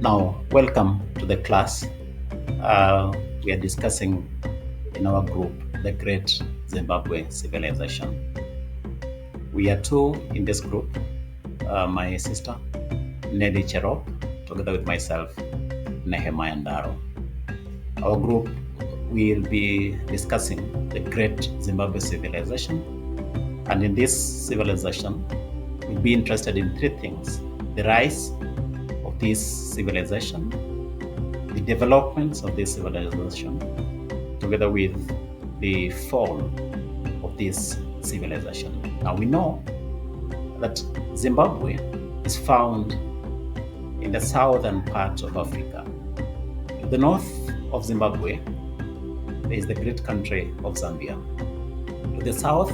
Now, welcome to the class. Uh, we are discussing in our group the Great Zimbabwe Civilization. We are two in this group, my sister Nelly Cherop, together with myself, Nehemiah Ndaro. Our group will be discussing the Great Zimbabwe Civilization, and in this civilization, we'll be interested in three things: the rise of this civilization, the developments of this civilization, together with the fall of this civilization. Now we know that Zimbabwe is found in the southern part of Africa. To the north of Zimbabwe, there is the great country of Zambia. To the south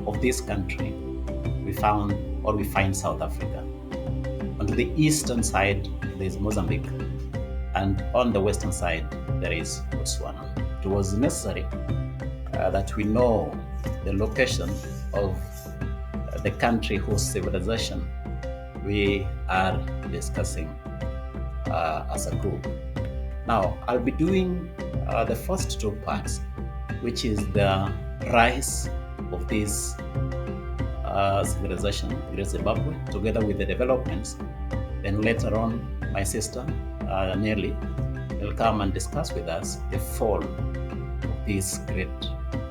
of this country, we find South Africa. On the eastern side, there is Mozambique, and on the western side, there is Botswana. It was necessary that we know the location of the country whose civilization we are discussing as a group. Now, I'll be doing the first two parts, which is the rise of this civilization, Great Zimbabwe, together with the developments. Then later on, my sister, Nelly, will come and discuss with us the fall of this great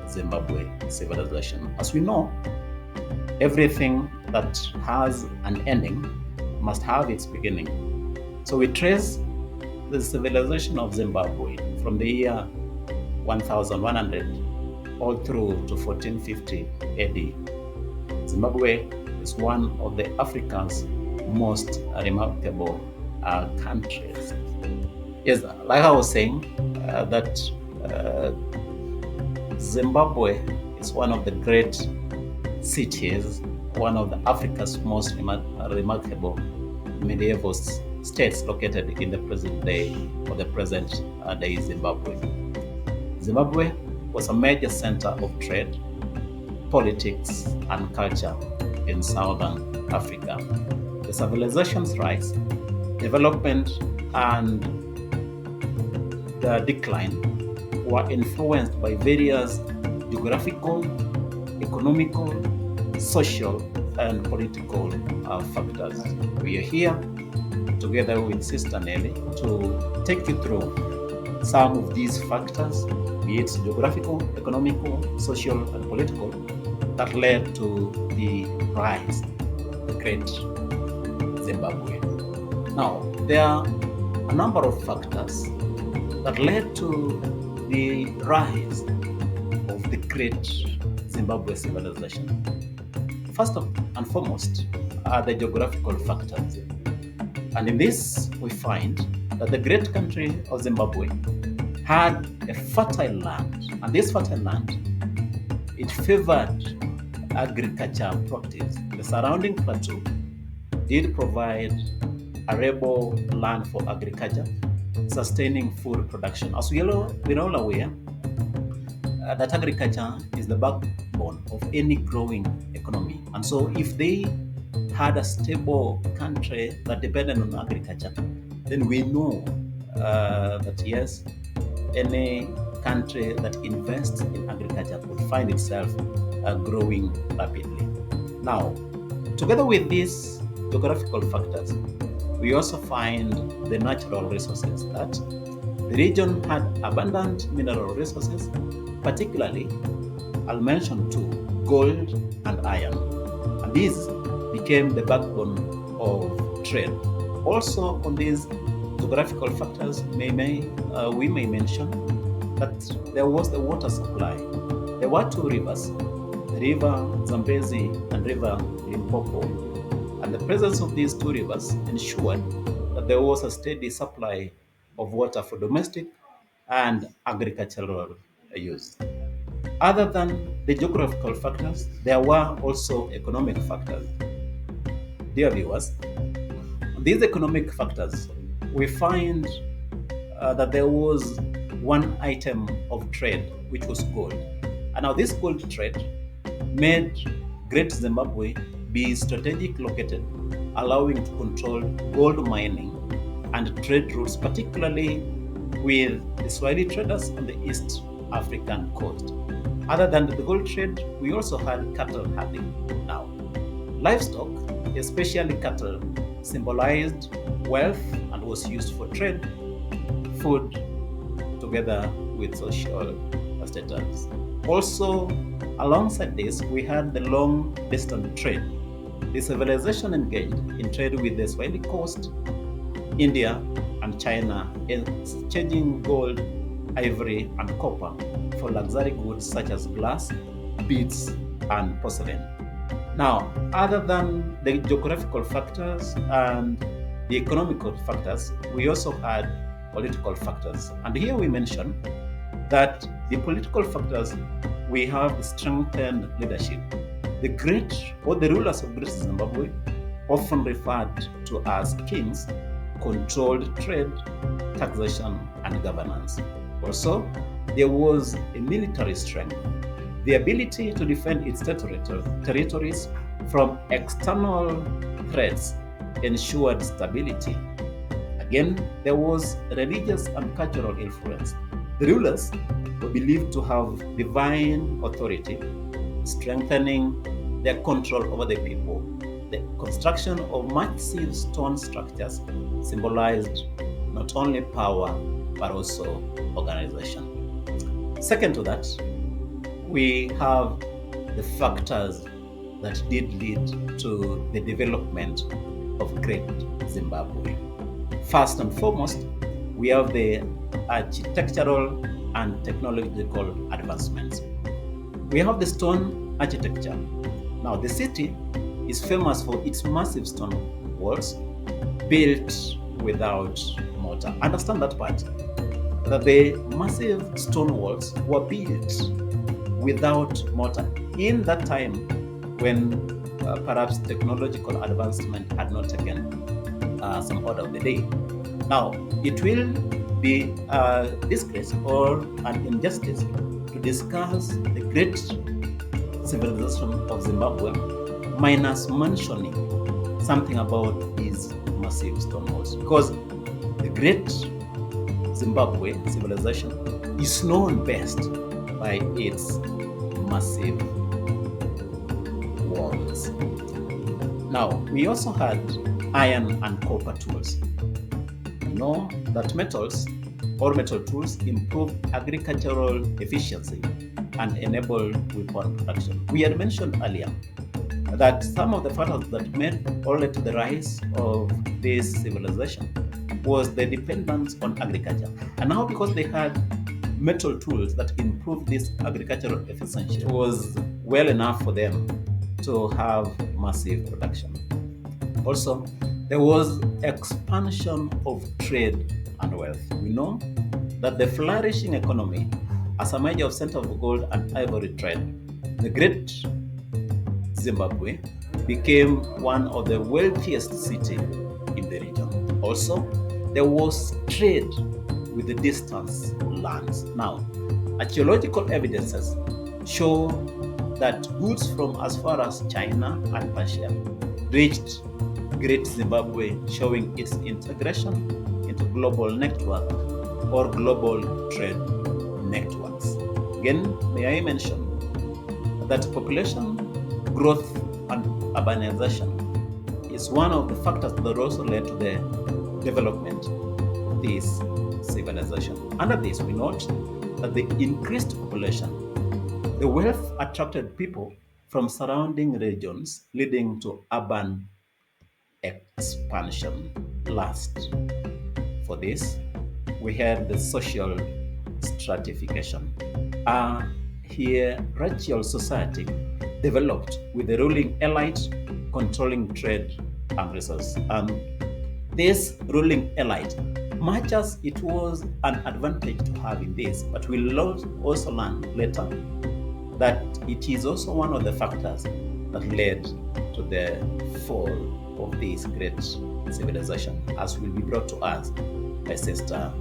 Zimbabwe civilization. As we know, everything that has an ending must have its beginning. So we trace the civilization of Zimbabwe from the year 1100 all through to 1450 AD. Zimbabwe is one of the Africa's most remarkable countries. Yes, like I was saying, that Zimbabwe is one of the great cities, one of Africa's most remarkable medieval states located in the present day or the present day Zimbabwe. Zimbabwe was a major center of trade, politics, and culture in southern Africa. The civilization's rise, development, and the decline were influenced by various geographical, economical, social, and political factors. We are here together with Sister Nelly to take you through some of these factors, be it geographical, economical, social, and political, that led to the rise of the great Zimbabwe. Now, there are a number of factors that led to the rise of the great Zimbabwe civilization. First and foremost are the geographical factors. And in this, we find that the great country of Zimbabwe had a fertile land. And this fertile land, it favored agriculture practice. The surrounding plateau did provide arable land for agriculture, sustaining food production. As we're all aware, that agriculture is the backbone of any growing economy. And so if they had a stable country that depended on agriculture, then we know that yes, any country that invests in agriculture would find itself growing rapidly. Now, together with these geographical factors, we also find the natural resources that the region had abundant mineral resources, particularly, I'll mention two: gold and iron. And these became the backbone of trade. Also, on these geographical factors, we may mention that there was the water supply. There were two rivers, the river Zambezi and river Limpopo. And the presence of these two rivers ensured that there was a steady supply of water for domestic and agricultural use. Other than the geographical factors, there were also economic factors. Dear viewers, these economic factors, we find that there was one item of trade, which was gold. And now this gold trade made Great Zimbabwe be strategically located, allowing to control gold mining and trade routes, particularly with the Swahili traders on the East African coast. Other than the gold trade, we also had cattle herding. Now, livestock, especially cattle, symbolized wealth and was used for trade, food, together with social status. Also, alongside this, we had the long distance trade. The civilization engaged in trade with the Swahili coast, India, and China, exchanging gold, ivory, and copper for luxury goods such as glass, beads, and porcelain. Now, other than the geographical factors and the economical factors, we also had political factors. And here we mention that the political factors, we have the strengthened leadership. The great or the rulers of Great Zimbabwe, often referred to as kings, controlled trade, taxation, and governance. Also, there was a military strength. The ability to defend its territories from external threats ensured stability. Again, there was religious and cultural influence. The rulers were believed to have divine authority, strengthening their control over the people. The construction of massive stone structures symbolized not only power but also organization. Second to that, we have the factors that did lead to the development of Great Zimbabwe. First and foremost, we have the architectural and technological advancements. We have the stone architecture. Now, the city is famous for its massive stone walls built without mortar. Understand that part, that the massive stone walls were built without mortar in that time when perhaps technological advancement had not taken some order of the day. Now, it will be a disgrace or an injustice to discuss the great civilization of Zimbabwe minus mentioning something about these massive stone walls, because the great Zimbabwe civilization is known best by its massive walls. Now, we also had iron and copper tools. We know that metals or metal tools improve agricultural efficiency and enable weapon production. We had mentioned earlier that some of the factors that made or led to the rise of this civilization was the dependence on agriculture. And now, because they had metal tools that improved this agricultural efficiency, it was well enough for them to have massive production. Also, there was expansion of trade and wealth. We know that the flourishing economy as a major center of gold and ivory trade, the Great Zimbabwe became one of the wealthiest cities in the region. Also, there was trade with the distant lands. Now, archaeological evidences show that goods from as far as China and Persia reached Great Zimbabwe, showing its integration into global network or global trade networks. Again, may I mention that population growth and urbanization is one of the factors that also led to the development of this civilization. Under this, we note that the increased population, the wealth attracted people from surrounding regions, leading to urban expansion. Last, for this, we had the social stratification. A hierarchical society developed with the ruling elite controlling trade and resources. And this ruling elite, much as it was an advantage to have in this, but we'll also learn later that it is also one of the factors that led to the fall of this great civilization, as will be brought to us by Sister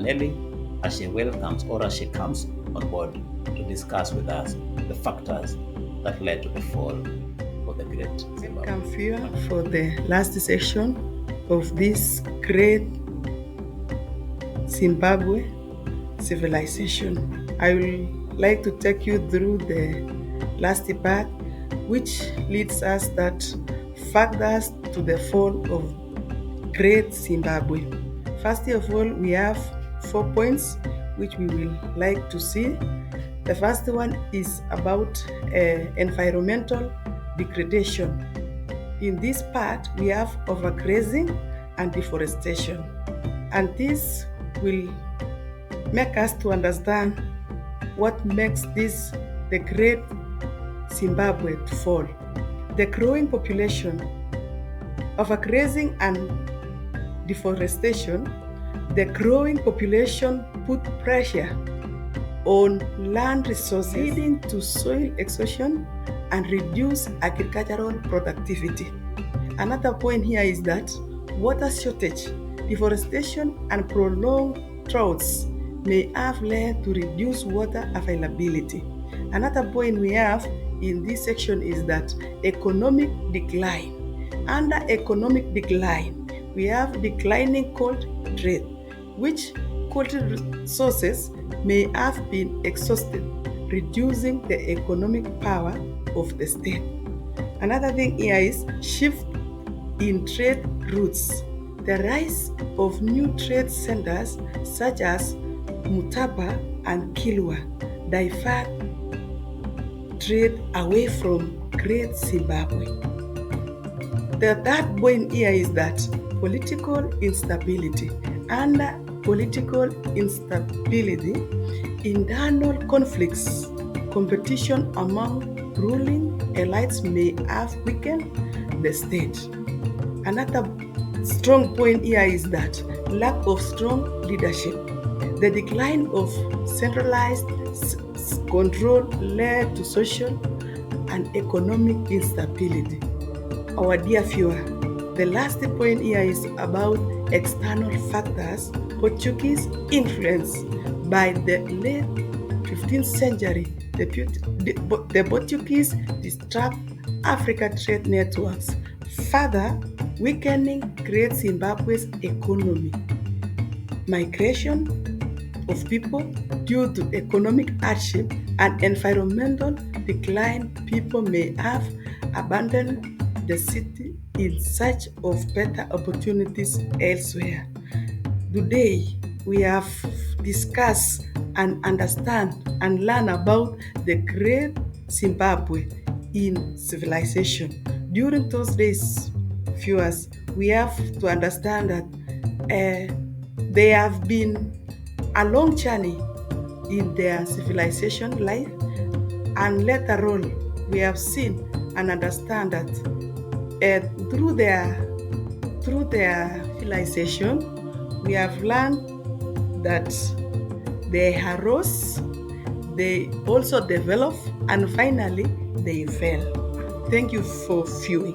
Nelly as she welcomes or as she comes on board to discuss with us the factors that led to the fall of the great Zimbabwe. Welcome, Fia, for the last section of this great Zimbabwe civilization. I will like to take you through the last part, which leads us that factors to the fall of Great Zimbabwe. First of all, we have 4 points which we will like to see. The first one is about environmental degradation. In this part, we have overgrazing and deforestation, and this will make us to understand what makes this the Great Zimbabwe to fall. The growing population, overgrazing and deforestation. The growing population put pressure on land resources, leading to soil exhaustion and reduce agricultural productivity. Another point here is that water shortage, deforestation, and prolonged droughts may have led to reduced water availability. Another point we have in this section is that economic decline. Under economic decline, we have declining cold trade, which cultural resources may have been exhausted, reducing the economic power of the state. Another thing here is shift in trade routes. The rise of new trade centers such as Mutapa and Kilwa divert trade away from Great Zimbabwe. The third point here is that political instability. Under political instability, internal conflicts, competition among ruling elites may have weakened the state. Another strong point here is that lack of strong leadership. The decline of centralized control led to social and economic instability. Our dear viewer, the last point here is about external factors. Portuguese influence. By the late 15th century, the Portuguese disrupt Africa trade networks, further weakening Great Zimbabwe's economy. Migration of people due to economic hardship and environmental decline, people may have abandoned the city in search of better opportunities elsewhere. Today, we have discussed and understand and learn about the Great Zimbabwe in civilization. During those days, viewers, we have to understand that they have been a long journey in their civilization life, and later on we have seen and understand that through their civilization we have learned that they arose, they also developed, and finally they fell. Thank you for viewing.